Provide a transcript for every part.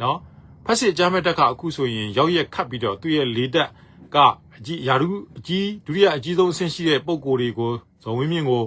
နော်ဖက်စစ်အကြမ်းဖက်တပ်ကအခုဆိုရင်ရောက်ရက်ခတ်ပြီးတော့သူ့ရဲ့လေတပ်ကအကြီးယာရုအကြီးဒုတိယအကြီးဆုံးအဆင့်ရှိတဲ့ပုံကိုယ်တွေကိုဇော်ဝင်းမြင့်ကို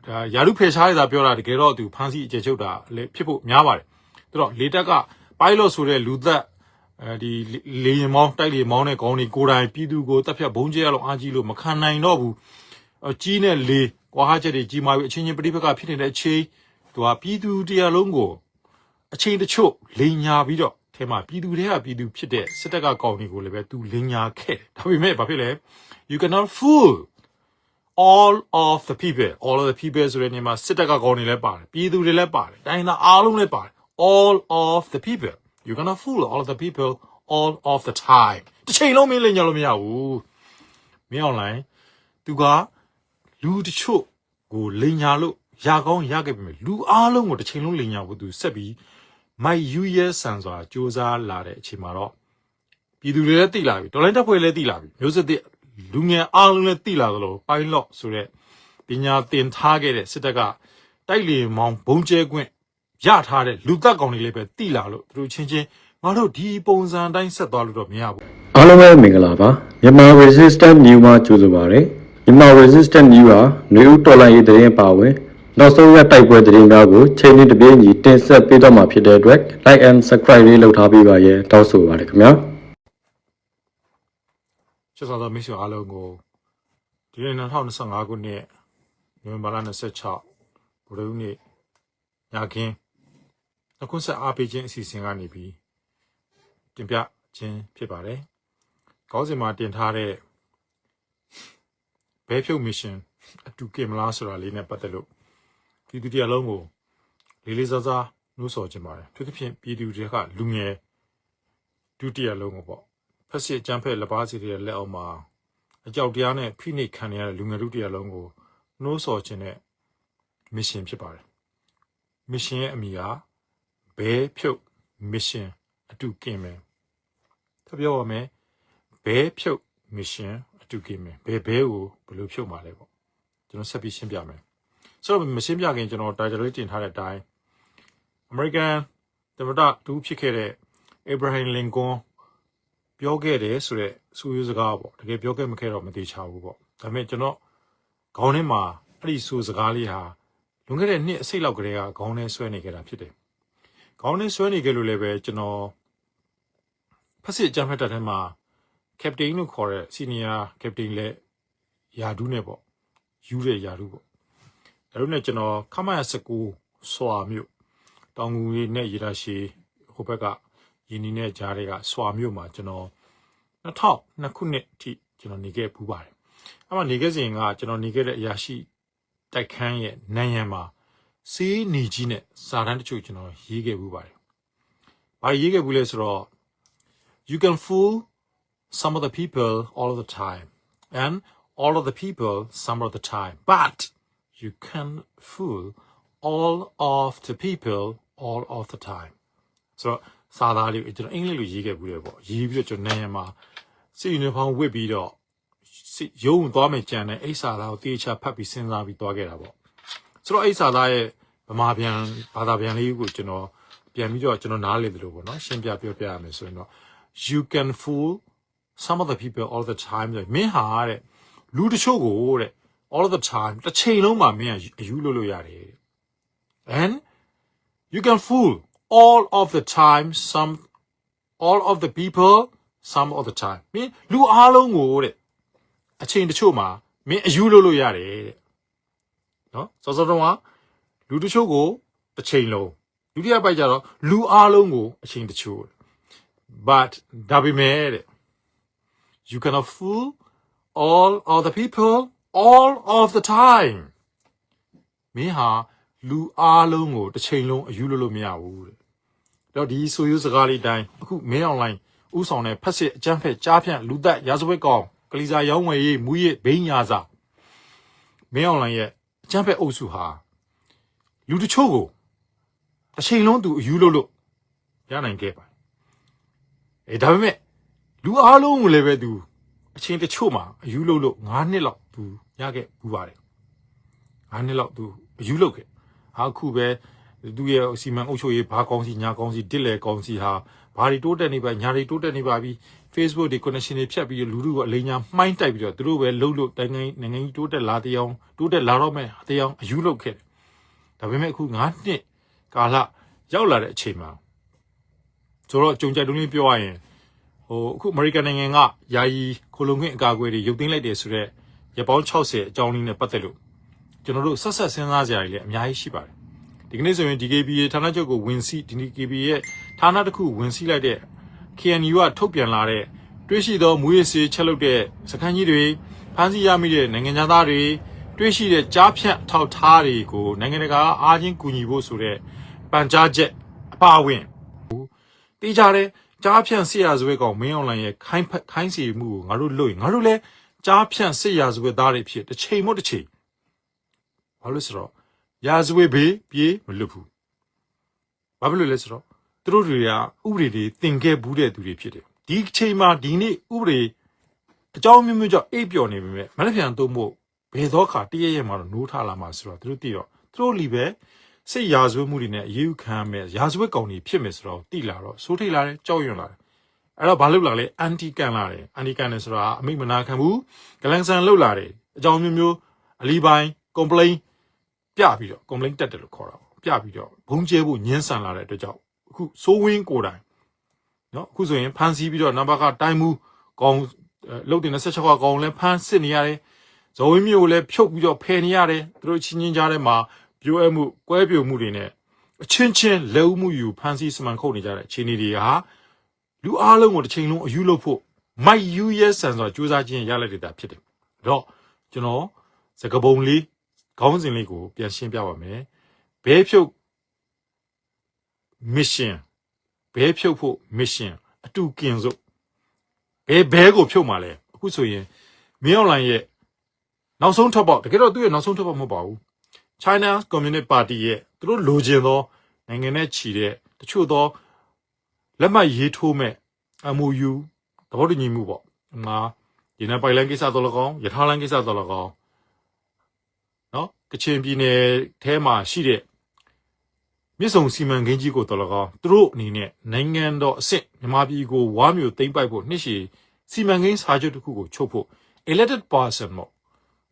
ဒါယာရုဖယ်ရှားရတာပြောတာတကယ်တော့သူဖမ်းဆီးအကျယ်ချုပ်တာလည်းဖြစ်ဖို့များပါတယ်ဒါတော့လေတပ်က pilot ဆိုတဲ့လူသက်ဒီလေရင်မောင်းတိုက်လေမောင်းတဲ့ကောင်းတွေကိုယ်တိုင်ပြည်သူကိုတပ်ဖြတ်ဘုံကျဲရလို့အားကြီးလို့မခံနိုင်တော့ဘူးကြီးနဲ့လေကွာဟချက်တွေကြီးမာပြီးအချင်းချင်းပြိပခဖြစ်နေတဲ့အချိန်သူကပြည်သူတရားလုံးကိုအချိန်တချို့လိန်ညာပြီးတော့ထဲမှာပြည်သူတွေကပြည်သူဖြစ်တဲ့စစ်တပ်ကကောင်းတွေကိုလည်းပဲသူလိန်ညာခဲ့တယ်ဒါပေမဲ့ဘာဖြစ်လဲ you cannot fool all of the people ဆိုတဲ့နေရာမှာစစ်တပ်ကကောင်းနေလဲပါတယ်ပြည်သူတွေလည်းပါတယ်တိုင်းသားအားလုံးလည်းပါတယ် all of the people you cannot fool all of the people all of the time တစ်ချိန်လုံးမင်းလိန်ညာလို့မရဘူးမင်း online သူကလူတချို့ကိုလိန်ညာလို့ရကောင်းရခဲ့ပြီလူအားလုံးကိုတစ်ချိန်လုံးလိန်ညာဖို့သူဆက်ပြီးမိုက်ယူရဲဆန်စွာစူးစမ်းလာတဲ့အချိန်မှာတော့ပြည်သူတွေလည်းသိလာပြီတော်လိုင်းတပ်ဖွဲ့လည်းသိလာပြီမျိုးစစ်တဲ့လူငယ်အားလုံးလည်းသိလာသလို pilot ဆိုတဲ့ပညာသင်ထားခဲ့တဲ့စစ်တပ်ကတိုက်လေမောင်းဘုံကျဲခွင့်ရထားတဲ့လူသက်ကောင်တွေလည်းပဲသိလာလို့သူတို့ချင်းချင်းငါတို့ဒီပုံစံတိုင်းဆက်သွားလို့တော့မရဘူးအားလုံးပဲမင်္ဂလာပါမြန်မာ resistant new မှာကြိုဆိုပါရစေမြန်မာ resistant new ဟာနေဦးတော်လိုင်းရေးတရင်ပါဝင်နောက်ဆုံးရတိုက်ပွဲသတင်းများကိုချိန်နဲ့တပြေးညီတင်ဆက်ပေးတော့မှာဖြစ်တဲ့အတွက် like and subscribe လေးလုပ်ထားပေးပါရဲ့တောင်းဆိုပါရခင်ဗျာချစ်တော်သောမိတ်ဆွေအားလုံးကိုဒီနေ့2025ခုနှစ်နိုဝင်ဘာလ26ဗုဒ္ဓဟူးနေ့ညခင်းအခုဆက်အားပေးခြင်းအစီအစဉ်ကနေပြီးတင်ပြခြင်းဖြစ်ပါတယ်။ခေါင်းစဉ်မှာတင်ထားတဲ့ဘဲဖြုတ်မစ်ရှင်အတူကင်မလားဆိုတာလေးနဲ့ပတ်သက်လို့ပြည်သူတရားလုံးကိုလေးလေးစားစားနှိုးဆော်ခြင်းပါတယ်။သူသဖြင့်ပြည်သူတွေကလူငယ်ဒုတိယလုံးကိုပေါ့ဖက်စစ်အကြမ်းဖက်လက်ပါစီတွေလက်အောက်မှာအကြောက်တရားနဲ့ဖိနှိပ်ခံရတဲ့လူငယ်ဒုတိယလုံးကိုနှိုးဆော်ခြင်းနဲ့မစ်ရှင်ဖြစ်ပါတယ်။မစ်ရှင်ရဲ့အမည်ကဘဲဖြုတ်မစ်ရှင်အတူကင်မယ်ထပ်ပြောပါမယ်ဘဲဖြုတ်မစ်ရှင်အတူကင်မယ်ဘဲကိုဘယ်လိုဖြုတ်မှာလဲပေါ့ကျွန်တော်ဆက်ပြီးရှင်းပြမယ်ဆိုတော့မရှင်းပြခင်ကျွန်တော်တာဂျာလေးတင်ထားတဲ့အတိုင်း American သမ္မတတူဖြစ်ခဲ့တဲ့ Abraham Lincoln ပြောခဲ့တယ်ဆိုတဲ့ဆိုရစကားပေါ့တကယ်ပြောခဲ့မခဲ့တော့မသေးချဘူးပေါ့ဒါပေမဲ့ကျွန်တော်ခေါင်းထဲမှာအဲ့ဒီဆိုစကားလေးဟာလွန်ခဲ့တဲ့နှစ်အစိတ်လောက်ကလေးကခေါင်းထဲဆွဲနေခဲ့တာဖြစ်တယ်ခေါင်းထဲဆွဲနေခဲ့လို့လည်းပဲကျွန်တော်ဖက်စစ်အကြမ်းဖက်တပ်ထဲမှာ captain လို့ခေါ်တဲ့ senior captain လည်းယာဒူးနဲ့ပေါ့ယူတဲ့ယာဒူးပေါ့ဒါတို့နဲ့ကျွန်တော်ခမရ19စွာမြို့တောင်ငူလေးနဲ့ရေတာရှည်ဟိုဘက်ကရင်းနှီးနဲ့ကြားတွေကစွာမြို့မှာကျွန်တော်2002ခုနှစ်အထိကျွန်တော်နေခဲ့ပူးပါတယ်အဲ့မှာနေခဲ့စဉ်ကကျွန်တော်နေခဲ့တဲ့အရာရှိတိုက်ခန်းရဲ့နန်းရံမှာစေးနေကြီးနဲ့စာတန်းတချို့ကျွန်တော်ရေးခဲ့ပူးပါတယ်ဘာရေးခဲ့ဘူးလဲဆိုတော့ you can fool some of the people all of the time and all of the people some of the time but you can fool all of the people all of the time ဆိုတော့စာသားလေးကျွန်တော်အင်္ဂလိပ်လိုရေးခဲ့ဘူးလေပေါ့ရေးပြီးတော့ကျွန်တော်နန်းရံမှာစစ်ယူနီဖောင်းဝတ်ပြီးတော့ရုံသွားမယ်ကြံတဲ့အိစာသားကိုတေချာဖတ်ပြီးစဉ်းစားပြီးသွားခဲ့တာပေါ့ဆိုတော့အိစာသားရဲ့ဗမာပြန်ဘာသာပြန်လေးကိုကျွန်တော်ပြန်ပြီးတော့ကျွန်တော်နားလည်တယ်လို့ပေါ့နော်ရှင်းပြပြောပြရမယ်ဆိုရင်တော့ you can fool some of the people all the time ဆိုမင်းဟာတဲ့လူတချို့ကိုတဲ့ all of the time တစ်ချိန်လုံးမှာမင်းအယူလို့ရတယ် and you can fool all of the time all of the people some of the time မင်းလူအားလုံးကိုတဲ့အချိန်တချို့မှာမင်းအယူလို့ရတယ်တဲ့နော်စောစောတော့လူတချို့ကိုတစ်ချိန်လုံးဒုတိယပိုက်ကြတော့လူအားလုံးကိုအချိန်တချို့ but ဒါပေမဲ့တဲ့ you cannot fool all of the people all of the time မင်းဟာလူအားလုံးကိုတစ်ချိန်လုံးအယူလို့မရဘူးတဲ့တော့ဒီဆိုရိုးစကားလေးတိုင်းအခုမင်း online ဥဆောင်တဲ့ဖက်စစ်အကြမ်းဖက်ကြားဖြန့်လူသက်ရာဇဝတ်ကောင်ကလီစာရောင်းဝယ်ရေးမူရစ်ဘိန်းညာစာမင်း online ရဲ့အကြမ်းဖက်အုပ်စုဟာလူတချို့ကိုတစ်ချိန်လုံးသူအယူလို့ရနိုင်ခဲ့ပါတယ်ဒါပေမဲ့လူအားလုံးကိုလည်းပဲသူအချိန်တချို့မှာအယူလို့9နှစ်လောက်သူရခဲ့ဘူးပါတယ်9နှစ်လောက်သူအယူလို့ခဲ့အခုပဲ သူရဲ့စီမံအုပ်ချုပ်ရေးဘာကောင်းစီညာကောင်းစီတစ်လေကောင်းစီဟာဘာတွေတိုးတက်နေပါညာတွေတိုးတက်နေပါပြီ Facebook တွေ connection တွေဖြတ်ပြီးလူထုကအလိညာမှိုင်းတိုက်ပြီးတော့သူတို့ပဲလှုပ်လို့နိုင်ငံကြီးတိုးတက်လာတရားတိုးတက်လာတော့မယ်တရားအယူလုပ်ခဲ့တယ်ဒါပေမဲ့အခု9နှစ်ကာလရောက်လာတဲ့အချိန်မှာဆိုတော့ကြုံကြိုက်တုံးလေးပြောရရင်အခု American နိုင်ငံကယာယီခိုလုံခွင့်အကာအကွယ်တွေရုပ်သိမ်းလိုက်တယ်ဆိုတော့ရပောင်း60အကြောင်းလေးနဲ့ပတ်သက်လို့ကျွန်တော်တို့ဆက်ဆက်စဉ်းစားကြရည်လည်းအများကြီးရှိပါတယ်ဒီကနေ့ဆိုရင် DKB ဌာနချုပ်ကိုဝင်စီ DKB ရဲ့ဌာနတစ်ခုဝင်စီလိုက်တဲ့ KNU ကထုတ်ပြန်လာတဲ့တွေးရှိသောမူရစေချက်လုပ်တဲ့စခန်းကြီးတွေဖမ်းဆီးရမိတဲ့နိုင်ငံသားတွေတွေးရှိတဲ့ကြားဖြတ်ထောက်ထားတွေကိုနိုင်ငံတကာအားချင်းကူညီဖို့ဆိုတဲ့ပန်ကြားချက်အပါအဝင်တေးကြတဲ့ကြားဖြန့်စစ်ရာဇဝတ်ကောင်မင်းအွန်လိုင်းရဲ့ခိုင်းစီမှုကိုငါတို့လွတ်ရင်ငါတို့လည်းကြားဖြန့်စစ်ရာဇဝတ်သားတွေဖြစ်တစ်ချိန်မို့တစ်ချိန်ဘာလို့ဆိုတော့ရာဇဝတ်ဘေးပြေးမလွတ်ဘူးဘာဖြစ်လို့လဲဆိုတော့သူတို့တွေကဥပဒေတွေတင်ခဲ့ဘူးတဲ့သူတွေဖြစ်တယ်ဒီချိန်မှာဒီနေ့ဥပဒေအကြောင်းမျိုးမျိုးကြောင့်အိပ်ပျော်နေပေမဲ့မနှပြန်တော့မို့ဘယ်တော့ခါတည့်ရမှာတော့နိုးထလာမှာဆိုတော့သူတို့သိတော့သူတို့လီပဲစိတ်ရာဇဝတ်မှုတွေနဲ့အရေးခံမဲ့ရာဇဝတ်ကောင်တွေဖြစ်မယ်ဆိုတော့တိလာတော့စိုးထိတ်လာတယ်ကြောက်ရွံ့လာတယ်အဲ့တော့ဘာလုပ်လာလဲအန်တီကန်လာတယ်အန်တီကန်တယ်ဆိုတာအမိတ်မနာခံဘူးဂလန်ဆန်လုပ်လာတယ်အကြောင်းမျိုးမျိုးအလီပိုင်း complain ပြပြီးတော့ complain တက်တယ်လို့ခေါ်တာပြပြီးတော့ဘုံကျဲဖို့ညှင်းဆန်လာတဲ့အတွက်ကြောင့်အခုစိုးဝင်းကိုယ်တိုင်နော်အခုဆိုရင်ဖန်စီပြီးတော့နံပါတ်ကတိုင်းမှုကောင်လုတ်တင်26ခါကောင်လည်းဖမ်းစစ်နေရတယ်ဇော်ဝင်းမျိုးကိုလည်းဖြုတ်ပြီးတော့ဖယ်နေရတယ်သူတို့ချင်းချင်းကြားထဲမှာပြိုးအမှုကွဲပြိုမှုတွေနဲ့အချင်းချင်းလက်ဦးမှုယူဖန်စီစမှန်ခုတ်နေကြတဲ့အခြေအနေတွေဟာလူအားလုံးကိုတစ်ချိန်လုံးအယူလုပ်ဖို့မိုက်ယူရဲဆန်စွာစူးစမ်းခြင်းရလိုက်တဲ့တာဖြစ်တယ်အဲ့တော့ကျွန်တော်စကပုံလေးခေါင်းစဉ်လေးကိုပြန်ရှင်းပြပါမယ်ဘဲဖြုတ် mission ဘဲဖြုတ်ဖို့ mission အတူကင်စို့ဘဲကိုဖြုတ်မှာလဲအခုဆိုရင်မင်းအွန်လိုင်းရဲ့နောက်ဆုံးထွက်ပေါက်တကယ်တော့သူ့ရဲ့နောက်ဆုံးထွက်ပေါက်မဟုတ်ပါဘူး China Communist Party ရဲ့သူတို့လိုချင်သောနိုင်ငံနဲ့ချီတဲ့တချို့သောလက်မှတ်ရေးထိုးမဲ့ MOU သဘောတူညီမှုပေါ့။ငါဒီနေ့ပိုင်လိုင်းကိစ္စတော့လကောင်းရထားလိုင်းကိစ္စတော့လကောင်းနော်ကချင်ပြည်နယ်ထဲမှာရှိတဲ့မြစ်ဆုံစီမံကိန်းကြီးကိုတော့လကောင်းသူတို့အနေနဲ့နိုင်ငံတော်အဆင့်မြန်မာပြည်ကိုဝါမျိုးသိမ့်ပိုက်ဖို့နှစ်ရှည်စီမံကိန်းစာချုပ်တစ်ခုကိုချုပ်ဖို့ elected person ပေါ့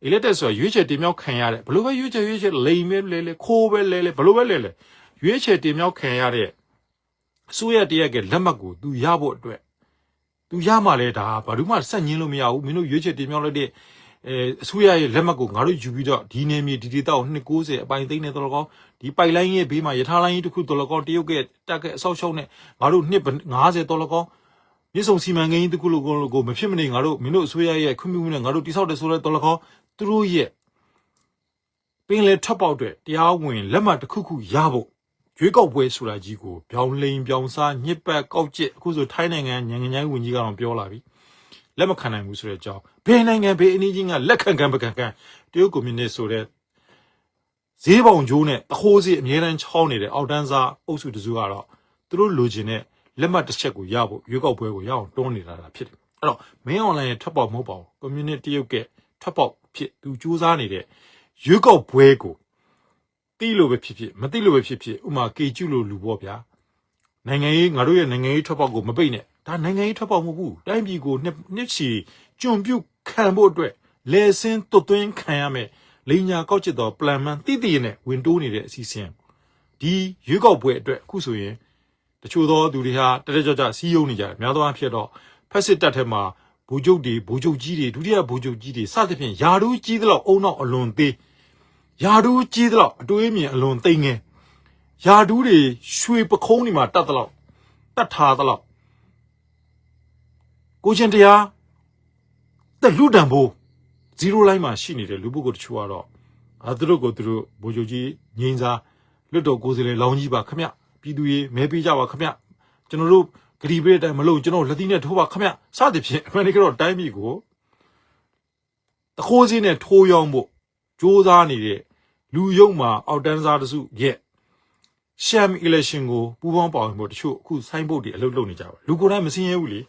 elected ဆိုရွေးချယ်တင်မြှောက်ခံရတဲ့ဘလို့ပဲရွေးချယ်လိမ်မဲလဲခိုးပဲလဲဘလို့ပဲလဲရွေးချယ်တင်မြှောက်ခံရတဲ့အစိုးရတရက်ကလက်မှတ်ကိုသူရဖို့အတွက်သူရမှလဲဒါဘာလို့မှဆက်ညင်းလို့မရဘူးမင်းတို့ရွေးချယ်တင်မြှောက်လိုက်တဲ့အစိုးရရဲ့လက်မှတ်ကိုငါတို့ယူပြီးတော့ဒီနေမြေဒီဒေသကို290အပိုင်သိန်းနဲ့တော်ကောင်းဒီပိုက်လိုင်းရဲ့ဘေးမှာရထားလိုင်းကြီးတစ်ခုတော်ကောင်းတရုတ်ကတက်ကအဆောက်ရှုံးနဲ့ငါတို့250တော်ကောင်းမြစ်ဆုံစီမံကိန်းတစ်ခုလိုကိုမဖြစ်မနေငါတို့မင်းတို့အစိုးရရဲ့ခွင့်ပြုမှုနဲ့ငါတို့တိဆောက်တယ်ဆိုလဲတော်ကောင်းသူတို့ရဲ့ပင်လေထပ်ပေါက်တဲ့တရားဝင်လက်မှတ်တစ်ခုခုရဖို့ရွေးကောက်ပွဲဆိုတာကြီးကိုပြောင်းလိန်ပြောင်းစားညစ်ပတ်ကောက်ကျစ်အခုဆိုထိုင်းနိုင်ငံနိုင်ငံခြားရေးဝန်ကြီးကတော့ပြောလာပြီလက်မခံနိုင်ဘူးဆိုတဲ့အကြောင်းဘယ်နိုင်ငံဘယ်အနည်းချင်းကလက်ခံပကံတရုတ်ကွန်မြူနစ်ဆိုတဲ့ဈေးပေါင်ကျိုးနဲ့တခိုးစီအမြဲတမ်းချောင်းနေတဲ့အောက်တန်းစားအုပ်စုတစုကတော့သူတို့လိုချင်တဲ့လက်မှတ်တစ်ချက်ကိုရဖို့ရွေးကောက်ပွဲကိုရအောင်တွန်းနေတာဖြစ်တယ်အဲ့တော့မင်းအွန်လိုင်းရဲ့ထွက်ပေါက်မဟုတ်ပါဘူးကွန်မြူနစ်တရုတ်ကထွက်ပေါက်ဖြစ်သူစူးစမ်းနေတဲ့ရွေးကောက်ပွဲကိုတိလို့ပဲဖြစ်မတိလို့ပဲဖြစ်ဥမာကေကျူလို့လူပေါ့ဗျာနိုင်ငံရေးငါတို့ရဲ့နိုင်ငံရေးထွက်ပေါက်ကိုမပိတ်နဲ့ဒါနိုင်ငံရေးထွက်ပေါက်မဟုတ်ဘူးတိုင်းပြည်ကိုနှစ်ချီကျွံပြုတ်ခံဖို့အတွက်လဲစင်းတွတ်သွင်းခံရမယ်လိညာကောက်ကျစ်သောပလန်မှန်တိတိနဲ့ဝင်တိုးနေတဲ့အစီအစဉ်ဒီရွေးကောက်ပွဲအတွက်အခုဆိုရင်တချို့သောသူတွေဟာတကြစီးယုံနေကြတယ်များသောအားဖြင့်တော့ဖက်စစ်တပ်ထဲမှာဗိုလ်ချုပ်ကြီးတွေဒုတိယဗိုလ်ချုပ်ကြီးတွေစသဖြင့်ယာဒူးကြီးသလောက်အုံနောက်အလွန်သေးယာဒူးကြီးသလောက်အတွေးမြင်အလွန်သိငယ်ယာဒူးတွေရွှေပခုံးတွေမှာတတ်သလောက်တတ်ထားသလောက်ကိုချင်းတရားတက်လူတံဖို့0 line မှာရှိနေတဲ့လူပုဂ္ဂိုလ်တချို့ကတော့သူတို့ကိုသူတို့ဗိုလ်ချုပ်ကြီးငိမ့်စားလွတ်တော်ကိုယ်စားလှယ်လောင်းကြီးပါခမပြည်သူရေးမဲပေးကြပါခမကျွန်တော်တို့ဂရီပေးတဲ့အတိုင်းမလို့ကျွန်တော်လက်သီးနဲ့ထိုးပါခမစသဖြင့်အမှန်တကယ်တော့တိုင်းပြည်ကိုတခိုးစင်းနဲ့ထိုးရောင်းဖို့စ조사နေတဲ့လူယုံမှာအောက်တန်းစားတစုရဲ့ရှမ် election ကိုပူးပေါင်းပါဝင်ဖို့တချို့အခုဆိုင်းဘုတ်တွေအလုပ်လုပ်နေကြပါလူကိုယ်တိုင်မစင်းရဲဘူးလေ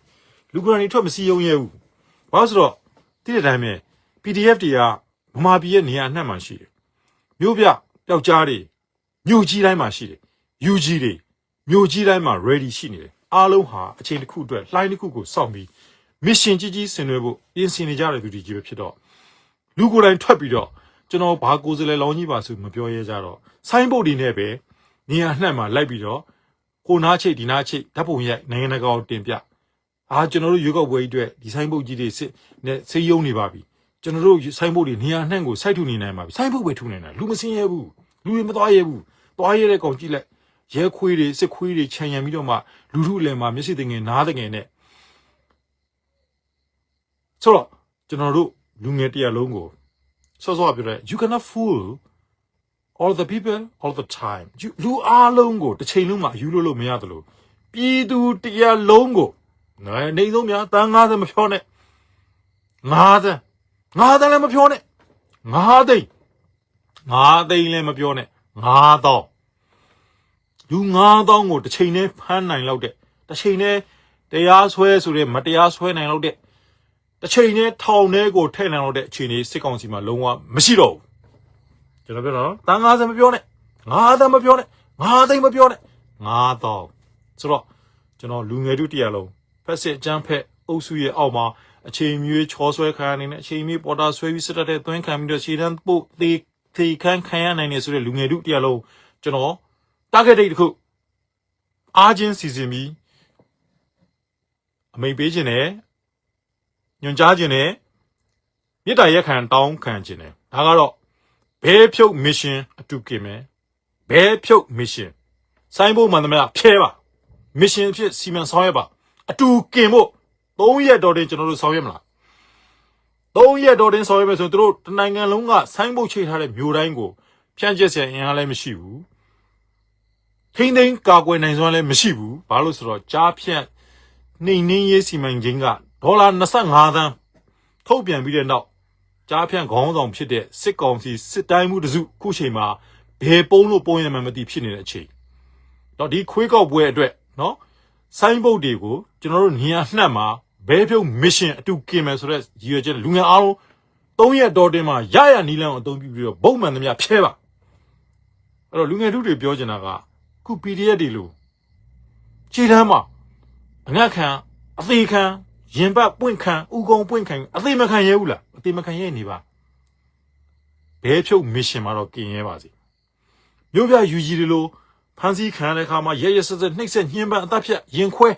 လူကိုယ်တိုင်ထွက်မစည်းရုံးရဲဘူးဘာလို့ဆိုတော့တိတဲ့တိုင်းပဲ PDF တွေကဗမာပြည်ရဲ့နေရာအနှံ့မှာရှိတယ်မြို့ပြပျောက်ကြားတွေ မြို့ကြီးတိုင်းမှာရှိတယ်ယူကြီးတွေမြို့ကြီးတိုင်းမှာ ready ရှိနေတယ်အားလုံးဟာအချိန်တစ်ခုအတွက်လှိုင်းတစ်ခုကိုစောင့်ပြီး mission ကြီးဆင်နွှဲဖို့ပြင်ဆင်နေကြတဲ့သူတွေကြီးပဲဖြစ်တော့လူကိုယ်တိုင်ထွက်ပြီးတော့ကျွန်တော်ဘာကိုယ်စားလှယ်လောင်းကြီးပါဆိုမပြောရဲကြတော့ဆိုင်းဘုတ်တွေနဲ့ပဲနေရာနှံ့မှာလိုက်ပြီးတော့ကိုနားချိတ်ဒီနားချိတ်ဓာတ်ပုံရိုက်နိုင်ငံတကာကိုတင်ပြကျွန်တော်တို့ရွေးကောက်ပွဲကြီးအတွက်ဒီဆိုင်းဘုတ်ကြီးတွေစစ်နဲ့ဆေးရုံနေပါပြီကျွန်တော်တို့ဆိုင်းဘုတ်တွေနေရာနှံ့ကိုစိုက်ထူနေနိုင်ပါပြီဆိုင်းဘုတ်ပဲထူနေတာလူမစင်းရဲဘူးလူတွေမသွားရဲဘူးသွားရဲတဲ့ကောင်ကြည့်လိုက်ရဲခွေးတွေစစ်ခွေးတွေခြံရံပြီးတော့မှလူထုအလယ်မှာမျက်စိတငယ်နားတငယ်နဲ့ဆိုတော့ကျွန်တော်တို့လူငယ်တရလုံးကိုစောစောပြောတဲ့ you cannot fool all the people all the time လူအားလုံးကိုတစ်ချိန်လုံးမှာယူလို့မရတယ်လို့ပြည်သူတရလုံးကိုနေဆုံးများတန်း90မဖြောနဲ့90လည်းမဖြောနဲ့9သိန်းလည်းမပြောနဲ့9000လူ9000ကိုတစ်ချိန်နဲ့ဖမ်းနိုင်လောက်တဲ့တစ်ချိန်နဲ့တရားစွဲဆိုတဲ့မတရားစွဲနိုင်လောက်တဲ့တစ်ချိန်နဲ့ထောင်ထဲကိုထည့်နိုင်လောက်တဲ့အခြေအနေစစ်ကောင်စီမှာလုံးဝမရှိတော့ဘူးကျွန်တော်ပြောတော့တန်း90မပြောနဲ့9000မပြောနဲ့9သိန်းမပြောနဲ့9000ဆိုတော့ကျွန်တော်လူငယ်တို့တရားလုံးဖက်စစ်အကြမ်းဖက်အုပ်စုရဲ့အောက်မှာအချိန်မီချောဆွဲခံရနေတဲ့အချိန်မီပေါ်တာဆွဲပြီးစစ်တပ်တဲ့သွင်းခံပြီးတော့ခြေတန်းပို့သေခန်းခံရနိုင်နေဆိုတဲ့လူငယ်တို့တရားလုံးကျွန်တော် target date တစ်ခုအားချင်းစီစဉ်ပြီးအမိန်ပေးခြင်းနဲ့ညွှန်ကြားခြင်းနဲ့မြေတားရက်ခံတောင်းခံခြင်းနဲ့ဒါကတော့ဘဲဖြုတ် mission အတူကင်မယ်ဘဲဖြုတ် mission စိုင်းဖို့မှန်သမျှဖြဲပါ mission ဖြစ်စီမံဆောင်ရွက်ပါအတူကင်ဖို့3ရက်တော်တင်ကျွန်တော်တို့ဆောင်ရွက်မလား3ရက်တော်တင်ဆောင်ရွက်မယ်ဆိုရင်တို့တနိုင်ငံလုံးကဆိုင်းဘုတ်ချိထားတဲ့မြို့တိုင်းကိုဖြန့်ကျက်စရာအင်အားလည်းမရှိဘူးထိန်းသိမ်းကာကွယ်နိုင်စွမ်းလည်းမရှိဘူးဘာလို့ဆိုတော့ကြားဖြန့်နှိမ်နှင်းရေးစီမံခြင်းကဒေါ်လာ25သန်းထုတ်ပြန်ပြီးတဲ့နောက်ကြားဖြန့်ခေါင်းဆောင်ဖြစ်တဲ့စစ်ကောင်စီစစ်တိုင်းမှုတစုခုချိန်မှာဘယ်ပုံလို့ပုံရမှမသိဖြစ်နေတဲ့အချိန်တော့ဒီခွေးကောက်ပွဲအတွက်နော်ဆိုင်းဘုတ်တွေကိုကျွန်တော်တို့နေရာနှံ့မှာဘဲဖြုတ် mission အတူကင်မယ်ဆိုတဲ့ရည်ရွယ်ချက်လူငယ်အားလုံး3ရက်တော်တင်မှာရနီလန်းကိုအသုံးပြုပြီးတော့ဗုံမှန်သမျှဖြဲပါအဲ့တော့လူငယ်တို့တွေပြောချင်တာကခု PDF တွေလို့ခြေတန်းမှာအငတ်ခံအသေးခံရင်ပတ်ပွင့်ခံဥကုံပွင့်ခံအသေးမခံရဲဘူးလားအသေးမခံရဲနေပါဘဲဖြုတ် mission မှာတော့ကင်ရဲပါစေမြို့ပြယူကြီးတွေလို့ဖန်စီခံတဲ့အခါမှာရဲစက်နှိပ်စက်ညှင်းပန်းအသက်ဖြတ်ရင်ခွဲ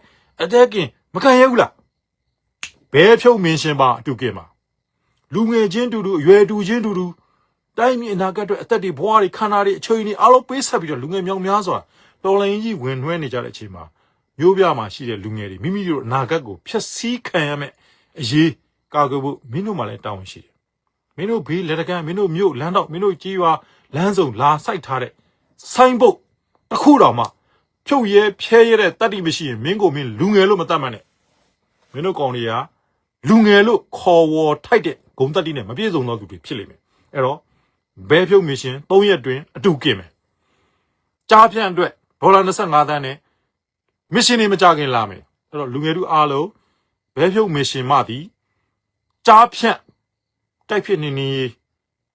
အသက်ကင်မခံရဘူးလားဘဲဖြုတ် mission ပါအတူကင်ပါလူငယ်ချင်းတူအရွယ်တူချင်းတူတိုင်းပြည်အနာဂတ်အတွက်အသက်တွေဘဝတွေခန္ဓာတွေအချိန်တွေအားလုံးပေးဆက်ပြီးတော့လူငယ်မြောင်များစွာတော်လိုင်းကြီးဝင်နှွှဲနေကြတဲ့အချိန်မှာမျိုးပြမှာရှိတဲ့လူငယ်တွေမိမိတို့အနာဂတ်ကိုဖျက်ဆီးခံရမယ်အရေးကာကွယ်ဖို့မင်းတို့မှလည်းတောင်းရှိတယ်မင်းတို့ဘေးလက်တကမ်းမင်းတို့မြို့လမ်းတော့မင်းတို့ကြီးရွာလမ်းစုံလာစိုက်ထားတဲ့ဆိုင်းဘုတ်တစ်ခုတောင်မှဖြုတ်ရဲဖျဲရဲတဲ့တတ်တိမရှိရင်မင်းကိုမင်းလူငယ်လို့မတတ်မှန်းနဲ့မင်းတို့ကောင်တွေကလူငယ်လို့ခေါ်ဝေါ်ထိုက်တဲ့ဂုံတတ်တိနဲ့မပြည့်စုံသောသူတွေဖြစ်လိမ့်မယ်အဲ့တော့ဘဲဖြုတ် mission 3ရက်တွင်အတူကင်မယ်ကြားဖြန့်အတွက်ဒေါ်လာ25သန်းနဲ့ mission တွေမကြခင်လာမယ်အဲ့တော့လူငယ်တို့အားလုံးဘဲဖြုတ် mission မှသည်ကြားဖြန့်တိုက်ဖြစ်နေနေ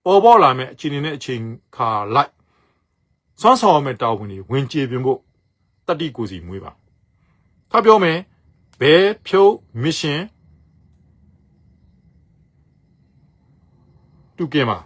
ပေါ်ပေါလာမယ်အချိန်နဲ့အချိန်ခါလိုက်စွမ်းဆောင်မဲ့တာဝန်တွေဝင်ကြေပြင်ဖို့တတိကိုစီမွေးပါထပ်ပြောမယ်ဘဲဖြုတ် mission တူကင်ပါ